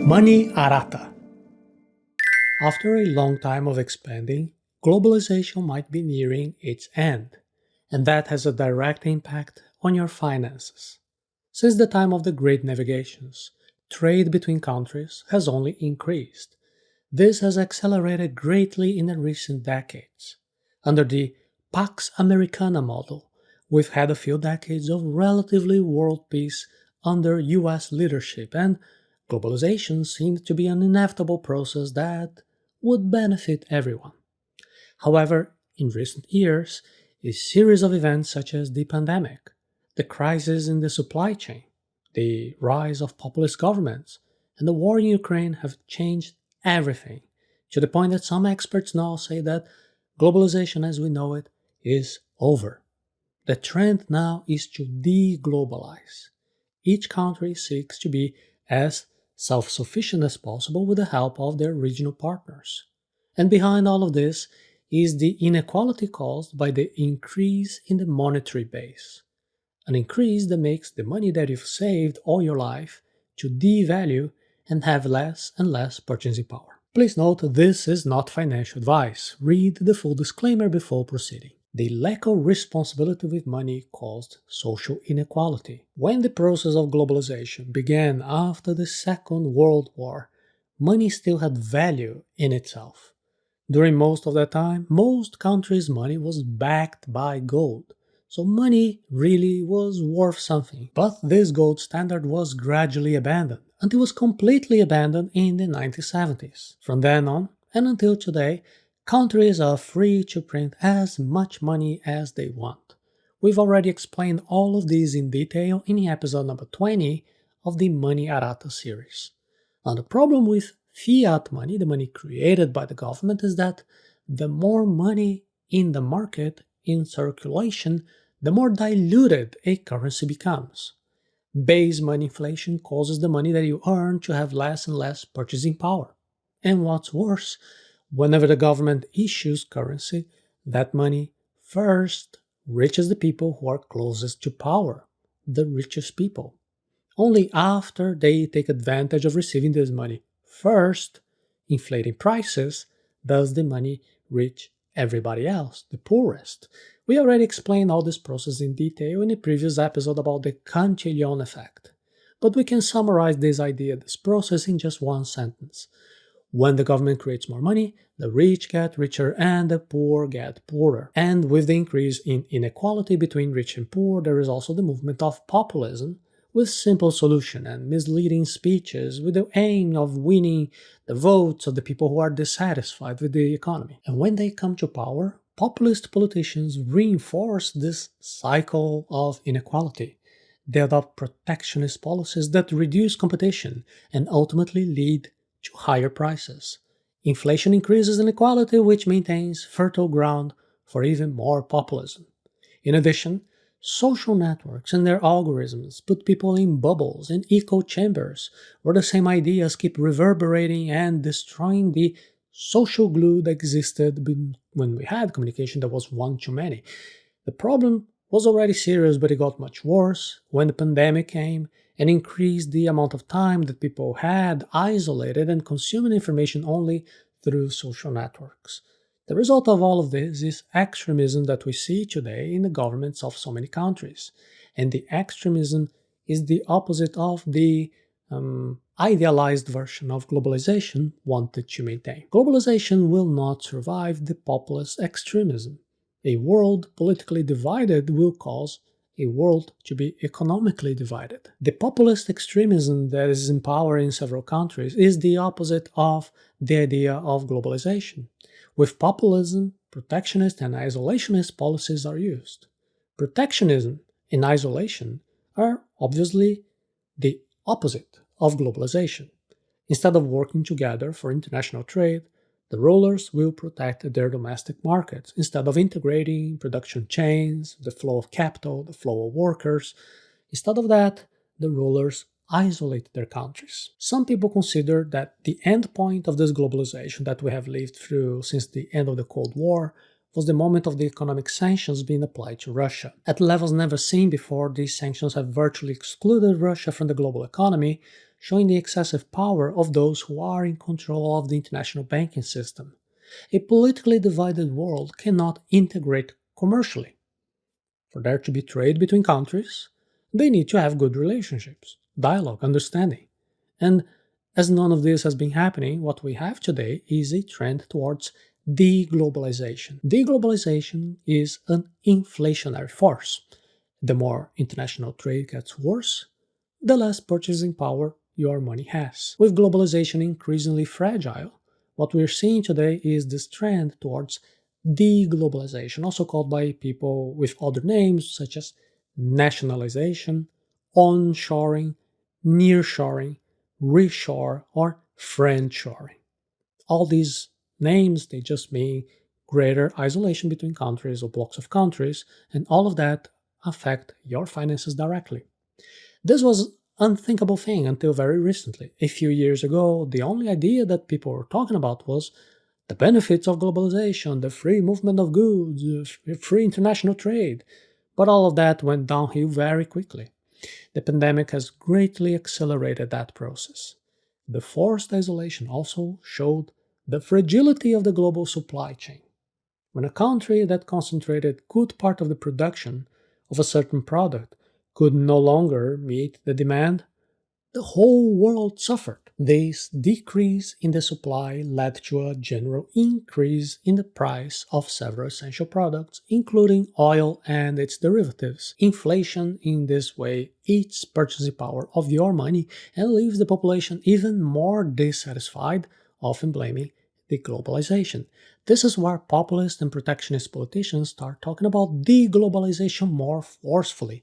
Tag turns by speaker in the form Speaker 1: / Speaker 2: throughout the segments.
Speaker 1: Money Arata. After a long time of expanding, globalization might be nearing its end, and that has a direct impact on your finances. Since the time of the Great Navigations, trade between countries has only increased. This has accelerated greatly in the recent decades. Under the Pax Americana model, we've had a few decades of relatively world peace under US leadership, and globalization seemed to be an inevitable process that would benefit everyone. However, in recent years, a series of events such as the pandemic, the crisis in the supply chain, the rise of populist governments, and the war in Ukraine have changed everything, to the point that some experts now say that globalization as we know it is over. The trend now is to deglobalize. Each country seeks to be as self-sufficient as possible with the help of their regional partners. And behind all of this is the inequality caused by the increase in the monetary base. An increase that makes the money that you've saved all your life to devalue and have less and less purchasing power. Please note this is not financial advice. Read the full disclaimer before proceeding. The lack of responsibility with money caused social inequality. When the process of globalization began after the Second World War, money still had value in itself. During most of that time, most countries' money was backed by gold, so money really was worth something. But this gold standard was gradually abandoned, until it was completely abandoned in the 1970s. From then on, and until today, countries are free to print as much money as they want. We've already explained all of these in detail in episode number 20 of the Money Arata series. Now the problem with fiat money, the money created by the government, is that the more money in the market in circulation, the more diluted a currency becomes. Base money inflation causes the money that you earn to have less and less purchasing power. And what's worse, whenever the government issues currency, that money first reaches the people who are closest to power, the richest people. Only after they take advantage of receiving this money first, inflating prices, does the money reach everybody else, the poorest. We already explained all this process in detail in a previous episode about the Cantillon effect. But we can summarize this idea, this process, in just one sentence. When the government creates more money, the rich get richer and the poor get poorer. And with the increase in inequality between rich and poor, there is also the movement of populism, with simple solution and misleading speeches with the aim of winning the votes of the people who are dissatisfied with the economy. And when they come to power, populist politicians reinforce this cycle of inequality. They adopt protectionist policies that reduce competition and ultimately lead to higher prices. Inflation increases inequality, which maintains fertile ground for even more populism. In addition, social networks and their algorithms put people in bubbles and echo chambers where the same ideas keep reverberating and destroying the social glue that existed when we had communication that was one too many. The problem was already serious, but it got much worse when the pandemic came and increased the amount of time that people had isolated and consuming information only through social networks. The result of all of this is extremism that we see today in the governments of so many countries. And the extremism is the opposite of the idealized version of globalization wanted to maintain. Globalization will not survive the populist extremism. A world politically divided will cause a world to be economically divided. The populist extremism that is in power in several countries is the opposite of the idea of globalization. With populism, protectionist and isolationist policies are used. Protectionism and isolation are obviously the opposite of globalization. Instead of working together for international trade, the rulers will protect their domestic markets instead of integrating production chains, the flow of capital, the flow of workers. Instead of that, the rulers isolate their countries. Some people consider that the end point of this globalization that we have lived through since the end of the Cold War was the moment of the economic sanctions being applied to Russia. At levels never seen before, these sanctions have virtually excluded Russia from the global economy, showing the excessive power of those who are in control of the international banking system. A politically divided world cannot integrate commercially. For there to be trade between countries, they need to have good relationships, dialogue, understanding. And as none of this has been happening, what we have today is a trend towards deglobalization. Deglobalization is an inflationary force. The more international trade gets worse, the less purchasing power your money has. With globalization increasingly fragile, what we're seeing today is this trend towards deglobalization, also called by people with other names such as nationalization, onshoring, nearshoring, reshore, or friendshoring. All these names, they just mean greater isolation between countries or blocks of countries, and all of that affect your finances directly. This was unthinkable thing until very recently. A few years ago, the only idea that people were talking about was the benefits of globalization, the free movement of goods, free international trade. But all of that went downhill very quickly. The pandemic has greatly accelerated that process. The forced isolation also showed the fragility of the global supply chain. When a country that concentrated good part of the production of a certain product could no longer meet the demand, the whole world suffered. This decrease in the supply led to a general increase in the price of several essential products, including oil and its derivatives. Inflation, in this way, eats purchasing power of your money and leaves the population even more dissatisfied, often blaming deglobalization. This is where populist and protectionist politicians start talking about deglobalization more forcefully.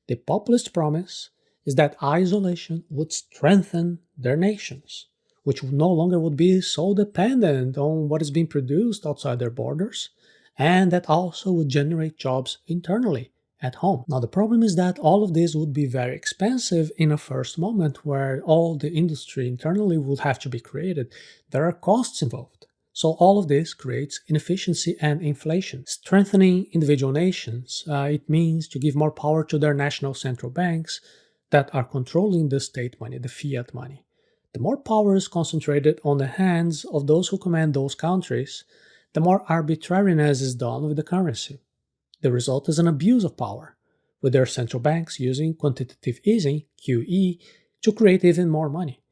Speaker 1: The populist promise is that isolation would strengthen their nations, which no longer would be so dependent on what is being produced outside their borders, and that also would generate jobs internally at home. Now, the problem is that all of this would be very expensive in a first moment where all the industry internally would have to be created. There are costs involved. So all of this creates inefficiency and inflation. Strengthening individual nations, it means to give more power to their national central banks that are controlling the state money, the fiat money. The more power is concentrated on the hands of those who command those countries, the more arbitrariness is done with the currency. The result is an abuse of power, with their central banks using quantitative easing, QE, to create even more money.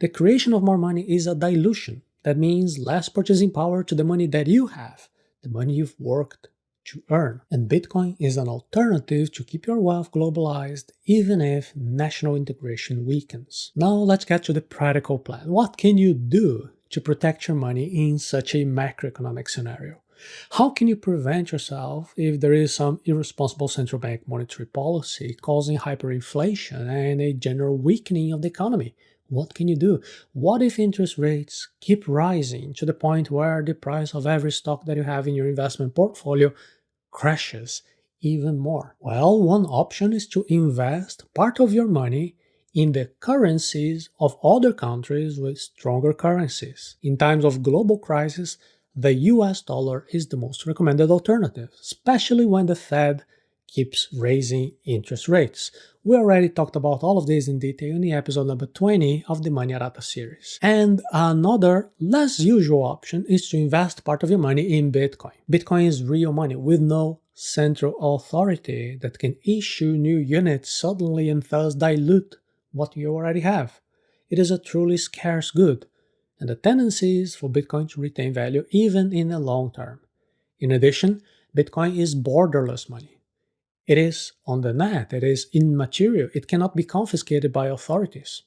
Speaker 1: The creation of more money is a dilution. That means less purchasing power to the money that you have, the money you've worked to earn. And Bitcoin is an alternative to keep your wealth globalized, even if national integration weakens. Now let's get to the practical plan. What can you do to protect your money in such a macroeconomic scenario? How can you prevent yourself if there is some irresponsible central bank monetary policy causing hyperinflation and a general weakening of the economy? What can you do? What if interest rates keep rising to the point where the price of every stock that you have in your investment portfolio crashes even more? Well, one option is to invest part of your money in the currencies of other countries with stronger currencies. In times of global crisis, the US dollar is the most recommended alternative, especially when the Fed keeps raising interest rates. We already talked about all of this in detail in the episode number 20 of the Money Arata series. And another, less usual option is to invest part of your money in Bitcoin. Bitcoin is real money with no central authority that can issue new units suddenly and thus dilute what you already have. It is a truly scarce good, and the tendency is for Bitcoin to retain value even in the long term. In addition, Bitcoin is borderless money. It is on the net, it is immaterial, it cannot be confiscated by authorities.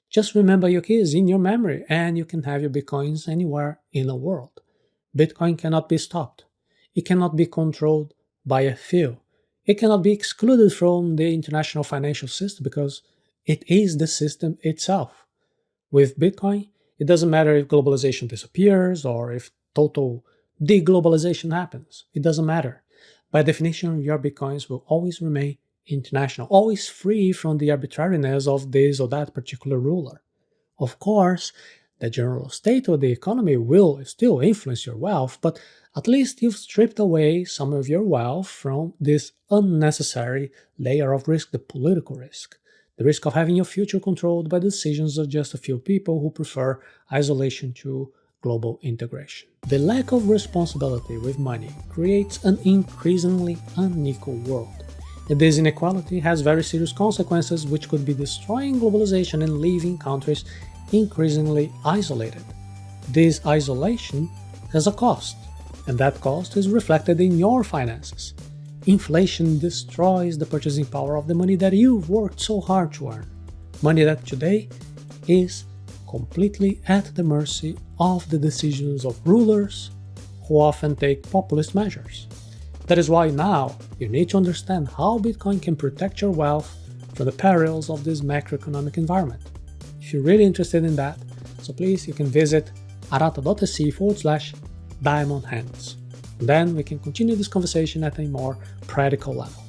Speaker 1: Just remember your keys in your memory and you can have your Bitcoins anywhere in the world. Bitcoin cannot be stopped. It cannot be controlled by a few. It cannot be excluded from the international financial system because it is the system itself. With Bitcoin, it doesn't matter if globalization disappears or if total deglobalization happens. It doesn't matter. By definition, your Bitcoins will always remain international, always free from the arbitrariness of this or that particular ruler. Of course, the general state of the economy will still influence your wealth, but at least you've stripped away some of your wealth from this unnecessary layer of risk, the political risk. the risk of having your future controlled by the decisions of just a few people who prefer isolation to global integration. The lack of responsibility with money creates an increasingly unequal world. And this inequality has very serious consequences which could be destroying globalization and leaving countries increasingly isolated. This isolation has a cost, and that cost is reflected in your finances. Inflation destroys the purchasing power of the money that you've worked so hard to earn. Money that today is completely at the mercy of the decisions of rulers who often take populist measures. That is why now you need to understand how Bitcoin can protect your wealth from the perils of this macroeconomic environment. If you're really interested in that, so please you can visit arata.se/diamond hands. Then we can continue this conversation at a more practical level.